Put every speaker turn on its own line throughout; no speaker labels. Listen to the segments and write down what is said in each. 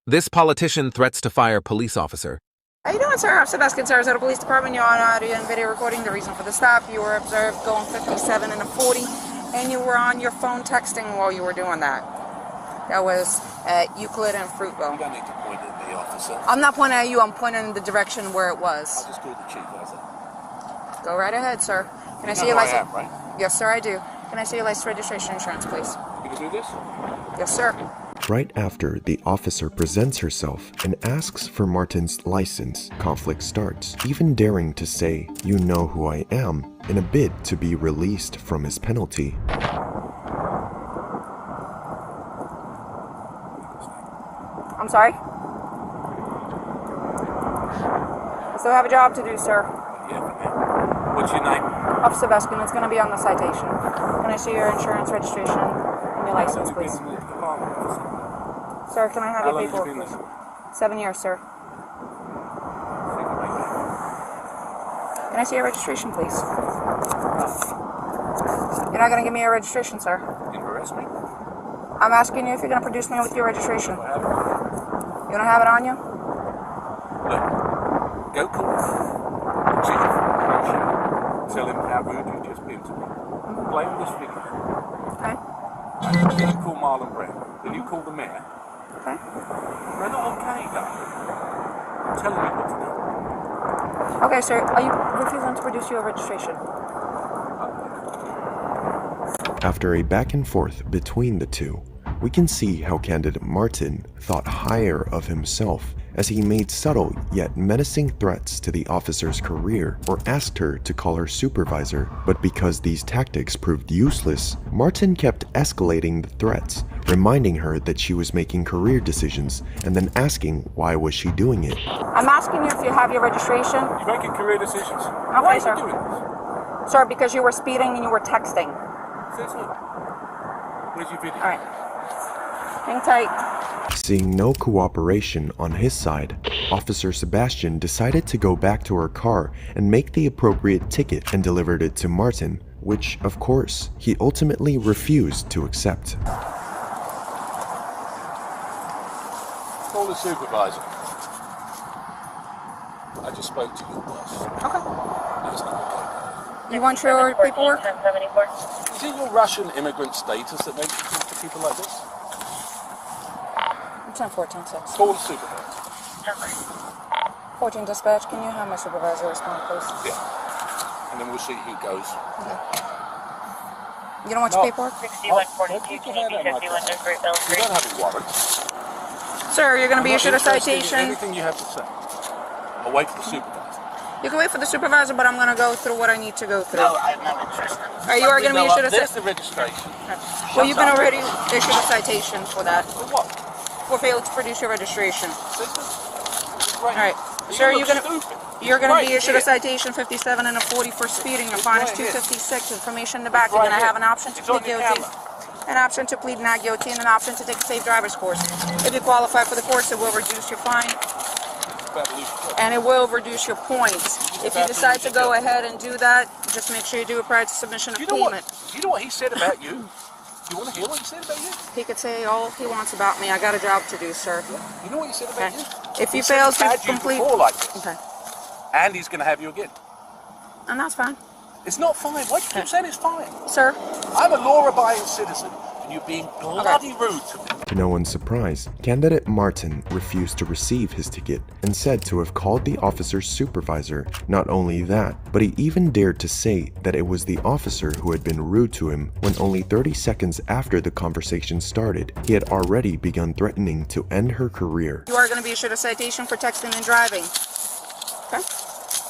This politician threats to fire police officer.
How you doing, sir? I'm Sebastian, Sarasota Police Department. You're on audio and video recording. The reason for the stop, you were observed going 57 and a 40, and you were on your phone texting while you were doing that. That was at Euclid and Fruitville.
You don't need to point at me, officer.
I'm not pointing at you. I'm pointing in the direction where it was.
I'll just call the chief, that's it.
Go right ahead, sir. Can I see
You
your
know who I
license?
am, right?
Yes, sir, I do. Can I see your license, registration, insurance, please?
You can do this?
Yes, sir.
Right after the officer presents herself and asks for Martin's license, conflict starts, even daring to say, "You know who I am," in a bid to be released from his penalty.
I'm sorry? I still have a job to do, sir.
Yeah, for now. What's your name?
Officer Baskin, it's going to be on the citation. Can I see your insurance, registration, and your license, please? Sir, can I have
How
your
long have you
paperwork,
been
please?
there?
7 years, sir. Can I see your registration, please? You're not going to give me your registration, sir.
You arrest me?
I'm asking you if you're going to produce me with your registration.
I have it.
You don't have it on you?
Look, go call the chief. Tell him how rude you just been to me. Play with this video.
Okay.
Then you call Marlon Brown. Then you call the mayor.
Okay.
They're not okay, though. I'm telling you what to do.
Okay, sir. Are you refusing to produce your registration?
After a back and forth between the two, we can see how candidate Martin thought higher of himself as he made subtle yet menacing threats to the officer's career or asked her to call her supervisor. But because these tactics proved useless, Martin kept escalating the threats, reminding her that she was making career decisions and then asking why was she doing it.
I'm asking you if you have your registration.
You're making career decisions.
Okay,
Why are
sir.
you doing this?
Sir, because you were speeding and you were texting.
Says who? Where's your video?
All right. Hang tight.
Seeing no cooperation on his side, Officer Sebastian decided to go back to her car and make the appropriate ticket and delivered it to Martin, which, of course, he ultimately refused to accept.
Call the supervisor. I just spoke to your boss.
Okay.
That's not okay.
You want your paperwork?
Is it your Russian immigrant status that makes you talk to people like this?
10-14-6.
Call the supervisor.
14 dispatch, can you have my supervisor respond, please?
Yeah. And then we'll see who goes.
You don't want your paperwork?
6142 Kennedy 51 Great Bell
You don't have a warrant.
Sir, you're going to be
I'm not
issued a
interested in
citation.
Everything you have to say. I'll wait for the supervisor.
You can wait for the supervisor, but I'm going to go through what I need to go through.
No, I'm not interested.
You are going to be issued a
There's
citation.
the registration.
Well, you've been already issued a citation for that.
For what?
For failing to produce your registration.
All
All right. Sir, you're going to be issued a
Right
citation 57 and a 40 for speeding. Your fine is
right here.
$256. Information in the back.
It's
You're
right
going to have
here.
an option to
It's on
plead
your
guilty,
camera.
an option to plead not guilty, and an option to take a safe driver's course. If you qualify for the course, it will reduce your fine and it will reduce your points. If you decide to go ahead and do that, just make sure you do it prior to submission of
You know
payment.
what? You know what he said about you? You want to hear what he said about you?
He could say all he wants about me. I got a job to do, sir.
You know what he said about
Okay.
you?
If you
He said
fail
he's
to
had you
complete,
before like this,
okay,
and he's going to have you again.
and that's fine,
It's not fine. Why do you keep saying it's fine?
sir.
I'm a law-abiding citizen, and you're being bloody rude to me.
To no one's surprise, candidate Martin refused to receive his ticket and said to have called the officer's supervisor. Not only that, but he even dared to say that it was the officer who had been rude to him when only 30 seconds after the conversation started, he had already begun threatening to end her career.
You are going to be issued a citation for texting and driving. Okay.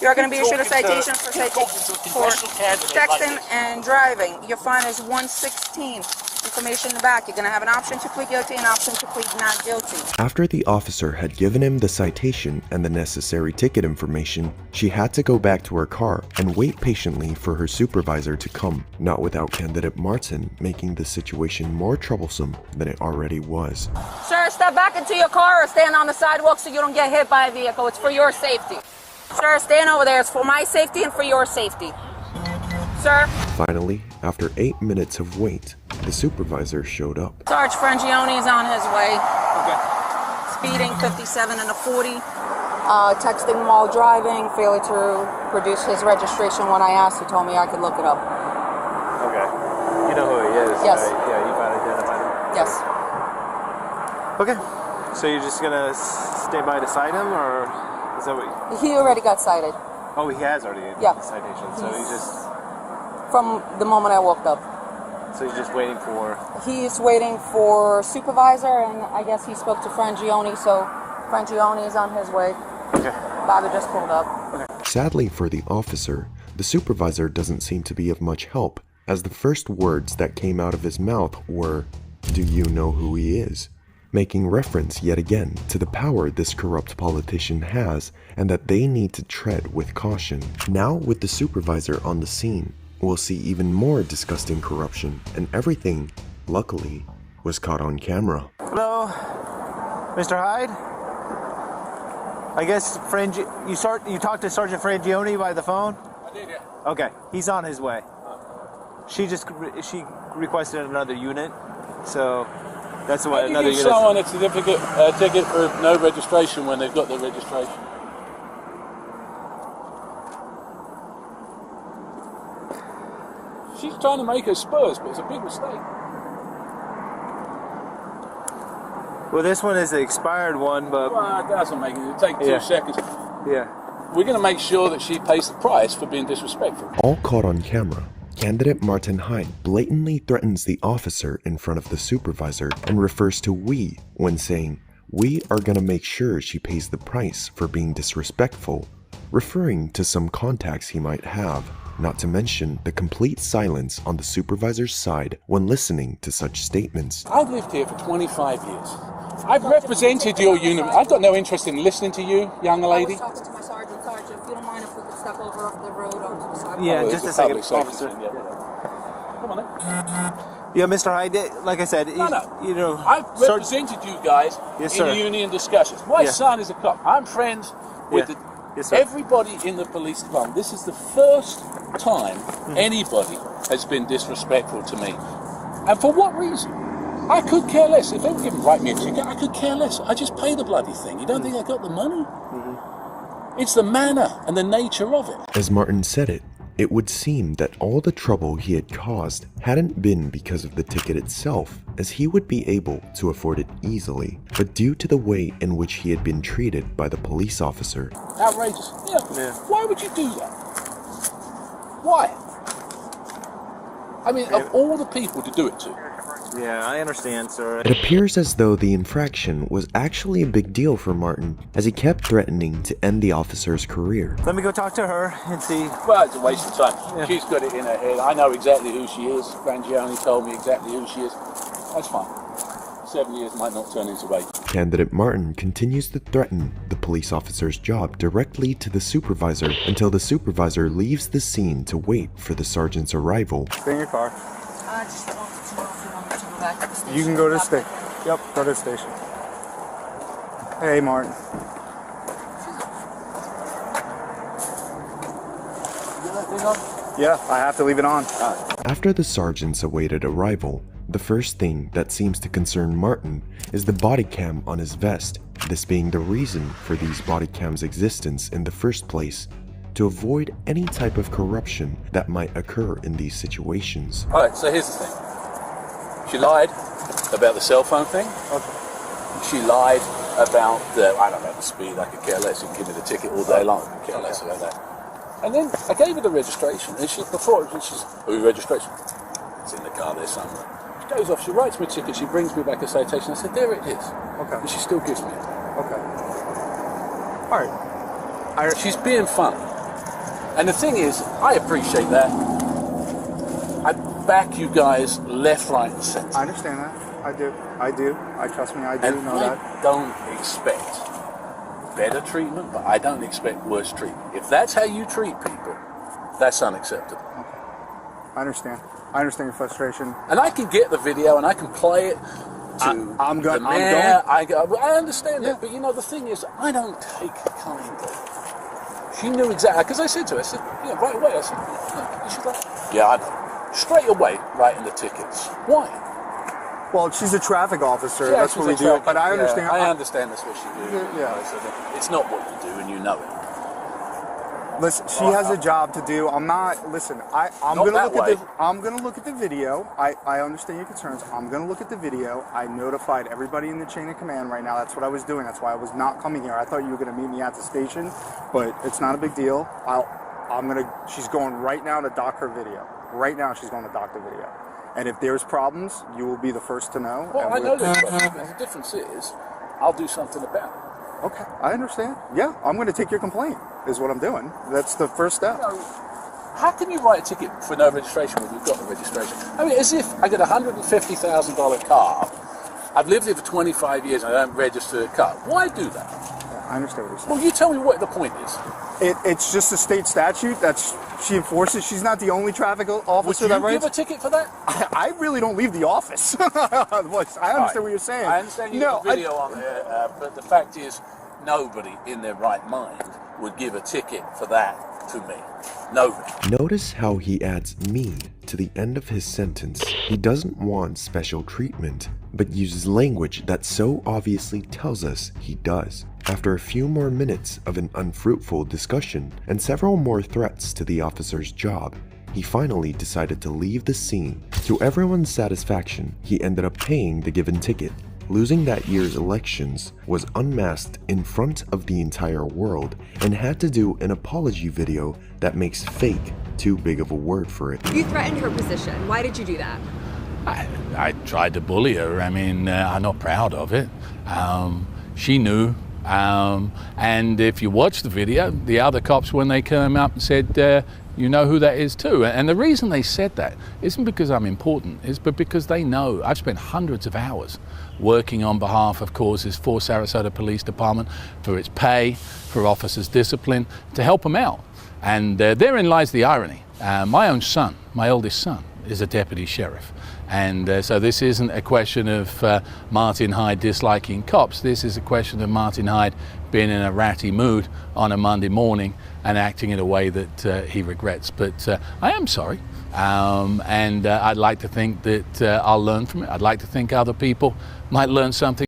You are going to be issued a citation for texting and driving. Your fine is $116. Information in the back. You're going to have an option to plead guilty and an option to plead not guilty.
After the officer had given him the citation and the necessary ticket information, she had to go back to her car and wait patiently for her supervisor to come, not without candidate Martin making the situation more troublesome than it already was.
Sir, step back into your car or stand on the sidewalk so you don't get hit by a vehicle. It's for your safety. Sir, stand over there. It's for my safety and for your safety. Sir?
Finally, after 8 minutes of wait, the supervisor showed up.
Sarge Frangione is on his way.
Okay.
speeding, 57 and a 40, texting while driving, failure to produce his registration when I asked. He told me I could look it up.
Okay. You know who he is?
Yes.
Right? Yeah, you've identified him.
Yes.
Okay. So you're just gonna stay by to cite him, or is that what?
He already got cited
Oh, he has already
Yeah.
the citation. So he's just
from the moment I walked up.
waiting for.
He's waiting for supervisor, and I guess he spoke to Frangione, so Frangione is on his way.
Okay.
Bobby just pulled up.
Sadly for the officer, the supervisor doesn't seem to be of much help, as the first words that came out of his mouth were, "Do you know who he is?" making reference yet again to the power this corrupt politician has and that they need to tread with caution. Now with the supervisor on the scene, we'll see even more disgusting corruption, and everything, luckily, was caught on camera.
Hello, Mr. Hyde. I guess you talked to Sergeant Frangione by the phone.
I did, yeah.
Okay, he's on his way. She requested another unit, so that's what
How do
another
you give
unit.
someone a ticket for no registration when they've got the registration? She's trying to make her Spurs, but it's a big mistake.
Well, this one is the expired one, but
Well, it doesn't make it. It'll take 2
Yeah.
seconds.
yeah.
We're going to make sure that she pays the price for being disrespectful.
All caught on camera. Candidate Martin Hyde blatantly threatens the officer in front of the supervisor and refers to "we" when saying, "We are gonna make sure she pays the price for being disrespectful," referring to some contacts he might have, not to mention the complete silence on the supervisor's side when listening to such statements.
I've lived here for 25 years. I've represented your unit. I've got no interest in listening to you, young lady.
I was talking to my sergeant. Sergeant, if you don't mind if we could step over off the road onto the sidewalk.
Yeah,
Oh,
just
it's
a second,
public safety
officer.
thing, yeah. Come on then.
Yeah, Mr. Hyde, like I said,
No.
you know,
I've represented you guys
Yes,
in
sir.
union discussions. My
Yeah.
son is a cop. I'm friends with
Yeah. Yes, sir.
everybody in the police department. This is the first time
Mm-hmm.
anybody has been disrespectful to me. And for what reason? I could care less. If they were going to write me a ticket, I could care less. I just pay the bloody thing. You don't think I got the money?
Mm-hmm.
It's the manner and the nature of it.
As Martin said it would seem that all the trouble he had caused hadn't been because of the ticket itself, as he would be able to afford it easily, but due to the way in which he had been treated by the police officer.
Outrageous.
Yeah.
Why would you do that? Why? I mean, of all the people to do it to.
yeah, I understand, sir.
It appears as though the infraction was actually a big deal for Martin, as he kept threatening to end the officer's career.
Let me go talk to her and see.
Well, it's a waste of time.
Yeah.
She's got it in her head. I know exactly who she is. Frangione told me exactly who she is. That's fine. 7 years might not turn into 8.
Candidate Martin continues to threaten the police officer's job directly to the supervisor until the supervisor leaves the scene to wait for the sergeant's arrival.
Stay in your car.
I just wanted to know if you want me to go back to the station.
You can go to the station. Yep, go to the station. Hey, Martin. Yeah, I have to leave it on.
After the sergeant's awaited arrival, the first thing that seems to concern Martin is the body cam on his vest, this being the reason for these body cams' existence in the first place, to avoid any type of corruption that might occur in these situations.
All right, so here's the thing. She lied about the cell phone thing. She lied about the speed. I could care less. You can give me the ticket all day long. I could care less about that. And then I gave her the registration, and she's, who registration? It's in the car there somewhere. She goes off, she writes me a ticket, she brings me back a citation. I said, there it is.
Okay.
And she still gives me it.
Okay. All right.
She's being funny. And the thing is, I appreciate that. I back you guys left, right, and centre.
I understand that. I do. Trust me, I do
And
know
I
that.
don't expect better treatment, but I don't expect worse treatment. If that's how you treat people, that's unacceptable.
I understand. I understand your frustration.
And I can get the video and I can play it to
I'm
the
going.
mayor. I understand that, but you know, the thing is, I don't take kindly. She knew exactly, because I said to her, right away, I said, and she's like, yeah, I know. Straight away, writing the tickets. Why?
Well, she's a traffic officer.
Yeah,
That's
she's
what we
a
do.
traffic-
But I understand.
I understand that's what she do.
Yeah.
So it's not what you do, and you know it.
Listen, she has a job to do. I'm not. Listen, I'm
Not
gonna
that
look at
way.
I'm gonna look at the video. I understand your concerns. I'm gonna look at the video. I notified everybody in the chain of command right now. That's what I was doing. That's why I was not coming here. I thought you were gonna meet me at the station, but it's not a big deal. She's going right now to dock her video. Right now, she's going to dock the video. And if there's problems, you will be the first to know.
Well,
and
I
we'll-
know there's problems, but the difference is, I'll do something about it.
Okay, I understand. Yeah, I'm going to take your complaint, is what I'm doing. That's the first step.
How can you write a ticket for no registration when you've got the registration? I mean, as if I get a $150,000 car, I've lived here for 25 years and I don't register a car. Why do that?
I understand what you're saying.
Well, you tell me what the point is.
It's just a state statute that she enforces. She's not the only traffic
Would
officer
you
that
give
writes.
a ticket for that?
I really don't leave the office. I understand what you're saying.
I understand you got a video on there, but the fact is, nobody in their right mind would give a ticket for that to me. Nobody.
Notice how he adds "me" to the end of his sentence. He doesn't want special treatment, but uses language that so obviously tells us he does. After a few more minutes of an unfruitful discussion and several more threats to the officer's job, he finally decided to leave the scene. To everyone's satisfaction, he ended up paying the given ticket. Losing that year's elections, was unmasked in front of the entire world, and had to do an apology video that makes fake too big of a word for it.
You threatened her position. Why did you do that?
I tried to bully her. I mean, I'm not proud of it. She knew. And if you watch the video, the other cops, when they came up and said, you know who that is too. And the reason they said that isn't because I'm important, but because they know. I've spent hundreds of hours working on behalf of causes for Sarasota Police Department, for its pay, for officers' discipline, to help them out. And therein lies the irony. My own son, my oldest son, is a deputy sheriff. And so this isn't a question of Martin Hyde disliking cops. This is a question of Martin Hyde being in a ratty mood on a Monday morning and acting in a way that he regrets. But I am sorry. And I'd like to think that I'll learn from it. I'd like to think other people might learn something.